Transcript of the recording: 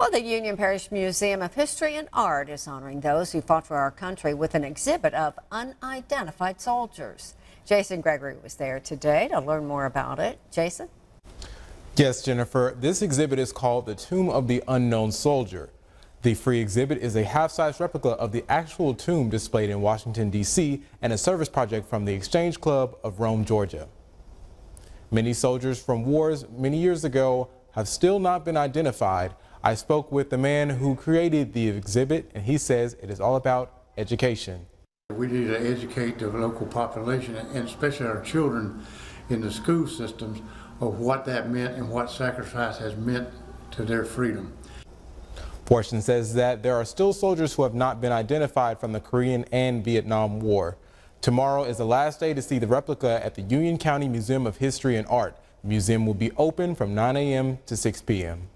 Well, the Union Parish Museum of History and Art is honoring those who fought for our country with an exhibit of unidentified soldiers. Jason Gregory was there today to learn more about it. Jason? Yes, Jennifer. This exhibit is called The Tomb of the Unknown Soldier. The free exhibit is a half-size replica of the actual tomb displayed in Washington, D.C. and a service project from the Exchange Club of Rome, Georgia. Many soldiers from wars many years ago have still not been identified. I spoke with the man who created the exhibit, and he says it is all about education. We need to educate the local population, and especially our children in the school systems, of what that meant and what sacrifice has meant to their freedom. Portion says that there are still soldiers who have not been identified from the Korean and Vietnam War. Tomorrow is the last day to see the replica at the Union County Museum of History and Art. The museum will be open from 9 a.m. to 6 p.m.